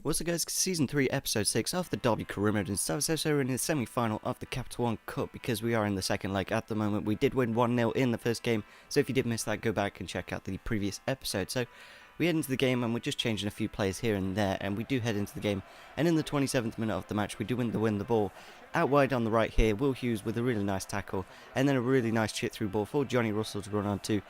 What's up guys, Season 3 Episode 6 of the Derby Career Mode, and so we're in the semi-final of the Capital One Cup because we are in the second leg at the moment. We did win 1-0 in the first game, so if you did miss that, go back and check out the previous episode. So we head into the game and we're just changing a few players here and there, and we do head into the game, and in the 27th minute of the match we do win the ball. Out wide on the right here, Will Hughes with a really nice tackle, and then a really nice chip through ball for Johnny Russell to run on to.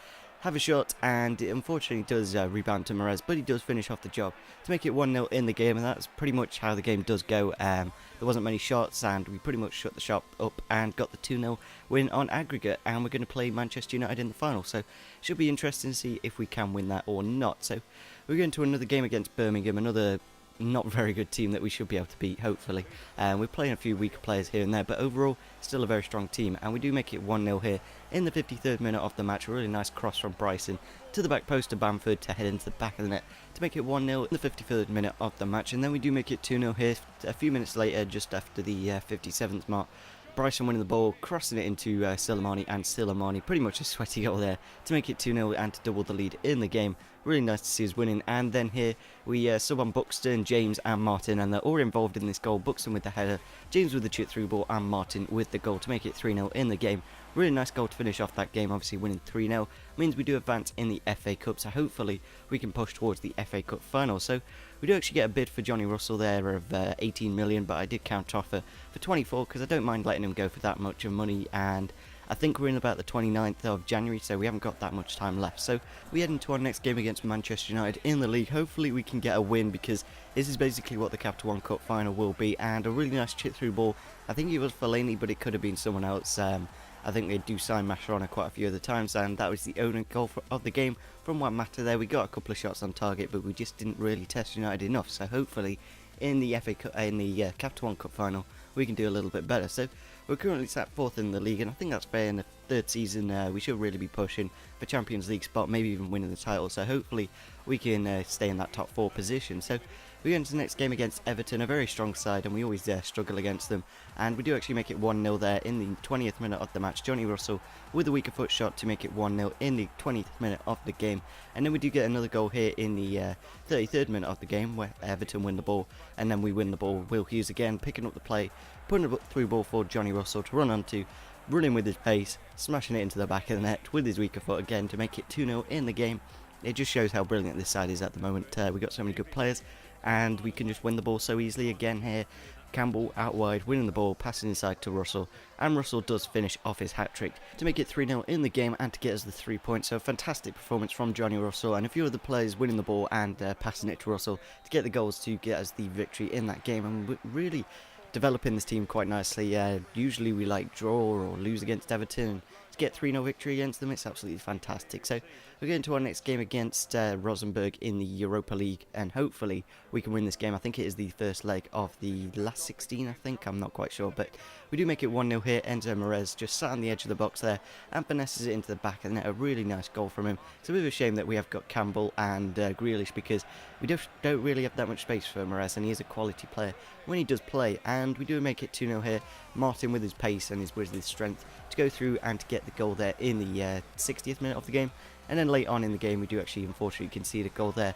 Have a shot, and it unfortunately does rebound to Perez, but he does finish off the job to make it 1-0 in the game, and that's pretty much how the game does go. There wasn't many shots, and we pretty much shut the shop up and got the 2-0 win on aggregate, and we're going to play Manchester United in the final, so it should be interesting to see if we can win that or not. So we're going to another game against Birmingham, another not very good team that we should be able to beat, hopefully. We're playing a few weaker players here and there, but overall still a very strong team, and we do make it 1-0 here in the 53rd minute of the match. A really nice cross from Bryson to the back post to Bamford to head into the back of the net to make it 1-0 in the 53rd minute of the match, and then we do make it 2-0 here a few minutes later, just after the 57th mark. Bryson winning the ball, crossing it into Silimani, and Silimani pretty much a sweaty goal there to make it 2-0 and to double the lead in the game. Really nice to see us winning. And then here we sub on Buxton, James and Martin, and they're all involved in this goal. Buxton with the header, James with the chip through ball, and Martin with the goal to make it 3-0 in the game. Really nice goal to finish off that game. Obviously winning 3-0 means we do advance in the FA Cup, so hopefully we can push towards the FA Cup final. So we do actually get a bid for Johnny Russell there of 18 million, but I did counter offer for 24 because I don't mind letting him go for that much of money, and I think we're in about the 29th of January, so we haven't got that much time left. So we head into our next game against Manchester United in the league. Hopefully we can get a win, because this is basically what the Capital One Cup final will be. And a really nice chip through ball. I think it was Fellaini, but it could have been someone else. I think they do sign Mascherano quite a few other times, and that was the only goal of the game from Juan Mata there. We got a couple of shots on target, but we just didn't really test United enough. So hopefully in the FA Cup, in the Capital One Cup final, we can do a little bit better. So we're currently sat 4th in the league, and I think that's fair. In the 3rd season, we should really be pushing for Champions League spot, maybe even winning the title. So hopefully we can stay in that top 4 position. So we go into the next game against Everton, a very strong side, and we always struggle against them. And we do actually make it 1-0 there in the 20th minute of the match. Johnny Russell with a weaker foot shot to make it 1-0 in the 20th minute of the game. And then we do get another goal here in the 33rd minute of the game, where Everton win the ball, and then we win the ball. Will Hughes again picking up the play, putting a through ball for Johnny Russell to run onto, running with his pace, smashing it into the back of the net with his weaker foot again to make it 2-0 in the game. It just shows how brilliant this side is at the moment. We got so many good players, and we can just win the ball so easily. Again here, Campbell out wide, winning the ball, passing inside to Russell, and Russell does finish off his hat-trick to make it 3-0 in the game and to get us the 3 points. So a fantastic performance from Johnny Russell and a few other players winning the ball and passing it to Russell to get the goals to get us the victory in that game. And we're really developing this team quite nicely. Usually we like draw or lose against Everton. To get 3-0 victory against them, it's absolutely fantastic. So we're going to our next game against Rosenborg in the Europa League, and hopefully we can win this game. I think it is the first leg of the last 16, I think. I'm not quite sure, but we do make it 1-0 here. Enzo Perez just sat on the edge of the box there and finesses it into the back of the net. A really nice goal from him. It's a bit of a shame that we have got Campbell and Grealish, because we don't really have that much space for Perez, and he is a quality player when he does play. And we do make it 2-0 here. Martin with his pace and with his strength to go through and to get the goal there in the 60th minute of the game. And then late on in the game we do actually unfortunately concede a goal there.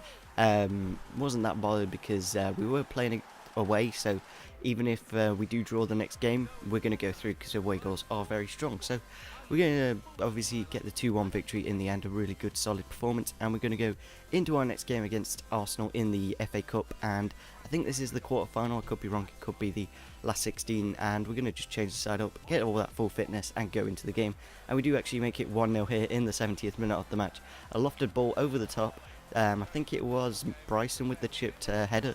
Wasn't that bothered because we were playing away, so even if we do draw the next game, we're going to go through because away goals are very strong. So we're going to obviously get the 2-1 victory in the end, a really good solid performance, and we're going to go into our next game against Arsenal in the FA Cup, and I think this is the quarter-final. I could be wrong, it could be the last 16, and we're going to just change the side up, get all that full fitness and go into the game. And we do actually make it 1-0 here in the 70th minute of the match. A lofted ball over the top, I think it was Bryson with the chipped header,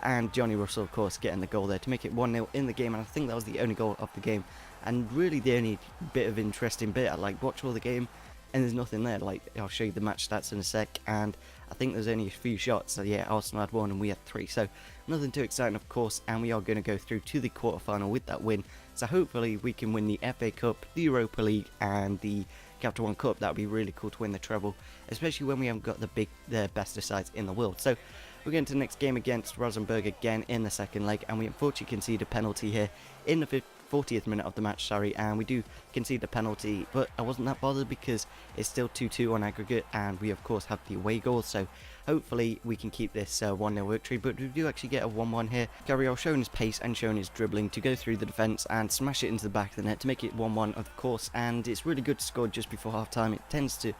and Johnny Russell, of course, getting the goal there to make it 1-0 in the game. And I think that was the only goal of the game, and really the only bit of interesting bit. I watch all the game and there's nothing there. I'll show you the match stats in a sec, and I think there's only a few shots. So yeah, Arsenal had 1 and we had 3, so nothing too exciting, of course. And we are going to go through to the quarterfinal with that win, so hopefully we can win the FA Cup, the Europa League and the Capital One Cup. That would be really cool to win the treble, especially when we haven't got the best of sides in the world. So we're going to the next game against Rosenborg again in the second leg, and we unfortunately concede a penalty here in the 40th minute of the match, and we do concede a penalty, but I wasn't that bothered because it's still 2-2 on aggregate, and we of course have the away goal, so hopefully we can keep this 1-0 victory, but we do actually get a 1-1 here. Gabriel showing his pace and showing his dribbling to go through the defence and smash it into the back of the net to make it 1-1 of course, and it's really good to score just before half time. It tends to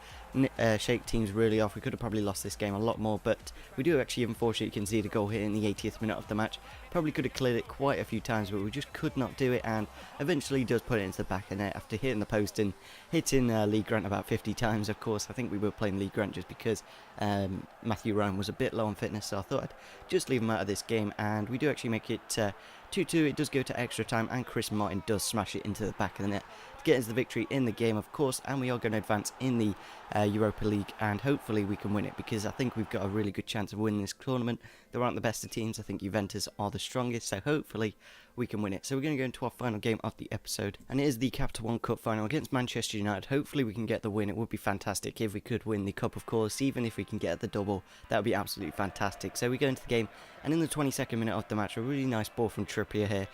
shake teams really off. We could have probably lost this game a lot more, but we do actually unfortunately concede a goal here in the 80th minute of the match. Probably could have cleared it quite a few times, but we just could not do it, and eventually does put it into the back of the net after hitting the post and hitting Lee Grant about 50 times. Of course, I think we were playing Lee Grant just because Matthew Ryan was a bit low on fitness, so I thought I'd just leave him out of this game, and we do actually make it 2-2. It does go to extra time, and Chris Martin does smash it into the back of the net to get us the victory in the game, of course, and we are going to advance in the Europa League, and hopefully we can win it, because I think we've got a really good chance of winning this tournament. There aren't the best of teams. I think Juventus are the strongest, so hopefully we can win it. So we're going to go into our final game of the episode, and it is the Capital One Cup final against Manchester United. Hopefully we can get the win. It would be fantastic if we could win the cup, of course. Even if we can get the double, that would be absolutely fantastic. So we go into the game, and in the 22nd minute of the match, a really nice ball from Trippier here,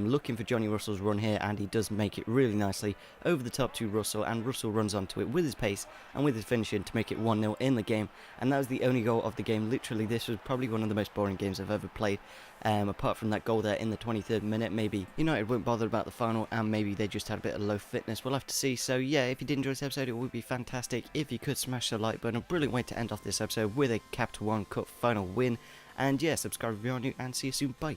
looking for Johnny Russell's run here, and he does make it really nicely over the top to Russell, and Russell runs onto it with his pace and with his finishing to make it 1-0 in the game, and that was the only goal of the game. Literally, this was probably one of the most boring games I've ever played. Apart from that goal there in the 23rd minute, maybe United weren't bothered about the final, and maybe they just had a bit of low fitness. We'll have to see. So yeah, if you did enjoy this episode, it would be fantastic if you could smash the like button. A brilliant way to end off this episode with a Capital One Cup final win. And yeah, subscribe if you're new, and see you soon. Bye.